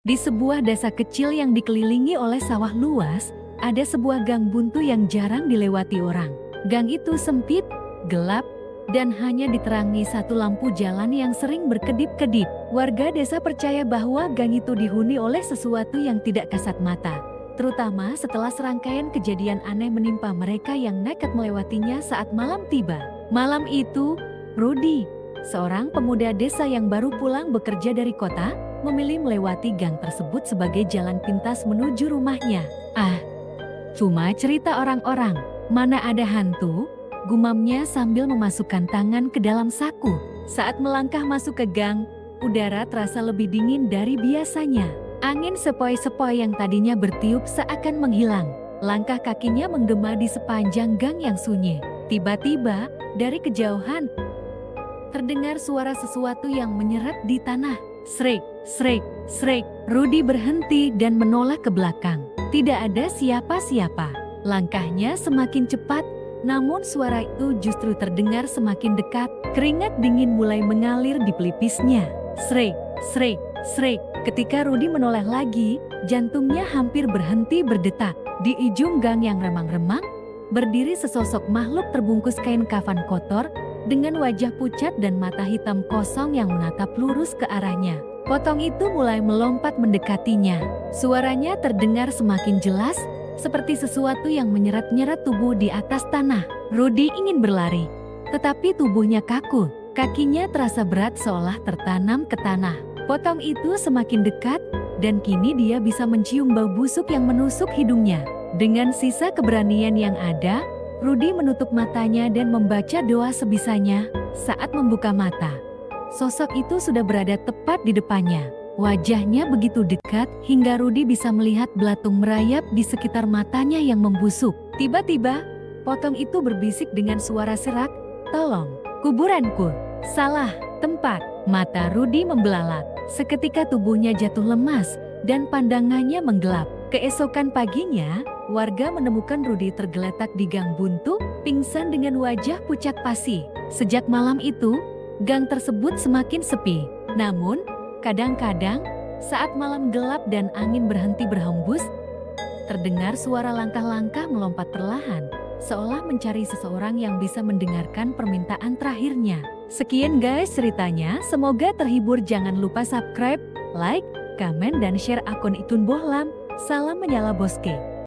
Di sebuah desa kecil yang dikelilingi oleh sawah luas, ada sebuah gang buntu yang jarang dilewati orang. Gang itu sempit, gelap, dan hanya diterangi satu lampu jalan yang sering berkedip-kedip. Warga desa percaya bahwa gang itu dihuni oleh sesuatu yang tidak kasat mata, terutama setelah serangkaian kejadian aneh menimpa mereka yang nekat melewatinya saat malam tiba. Malam itu, Rudy, seorang pemuda desa yang baru pulang bekerja dari kota, memilih melewati gang tersebut sebagai jalan pintas menuju rumahnya. Cuma cerita orang-orang, mana ada hantu? Gumamnya sambil memasukkan tangan ke dalam saku. Saat melangkah masuk ke gang, udara terasa lebih dingin dari biasanya. Angin sepoi-sepoi yang tadinya bertiup seakan menghilang. Langkah kakinya menggema di sepanjang gang yang sunyi. Tiba-tiba, dari kejauhan, terdengar suara sesuatu yang menyeret di tanah. Srek, srek, srek. Rudy berhenti dan menoleh ke belakang. Tidak ada siapa-siapa. Langkahnya semakin cepat, namun suara itu justru terdengar semakin dekat. Keringat dingin mulai mengalir di pelipisnya. Srek, srek, srek. Ketika Rudy menoleh lagi, jantungnya hampir berhenti berdetak. Di ujung gang yang remang-remang, berdiri sesosok makhluk terbungkus kain kafan kotor, dengan wajah pucat dan mata hitam kosong yang menatap lurus ke arahnya. Potong itu mulai melompat mendekatinya. Suaranya terdengar semakin jelas, seperti sesuatu yang menyeret-nyeret tubuh di atas tanah. Rudy ingin berlari, tetapi tubuhnya kaku. Kakinya terasa berat seolah tertanam ke tanah. Potong itu semakin dekat, dan kini dia bisa mencium bau busuk yang menusuk hidungnya. Dengan sisa keberanian yang ada, Rudy menutup matanya dan membaca doa sebisanya. Saat membuka mata, sosok itu sudah berada tepat di depannya. Wajahnya begitu dekat hingga Rudy bisa melihat belatung merayap di sekitar matanya yang membusuk. Tiba-tiba, potong itu berbisik dengan suara serak, "Tolong, kuburanku." Salah tempat. Mata Rudy membelalak. Seketika tubuhnya jatuh lemas dan pandangannya menggelap. Keesokan paginya, warga menemukan Rudy tergeletak di gang buntu, pingsan dengan wajah pucat pasi. Sejak malam itu, gang tersebut semakin sepi. Namun, kadang-kadang, saat malam gelap dan angin berhenti berhembus, terdengar suara langkah-langkah melompat perlahan, seolah mencari seseorang yang bisa mendengarkan permintaan terakhirnya. Sekian guys ceritanya, semoga terhibur. Jangan lupa subscribe, like, komen, dan share akun Itun Bohlam. Salam menyala Boske.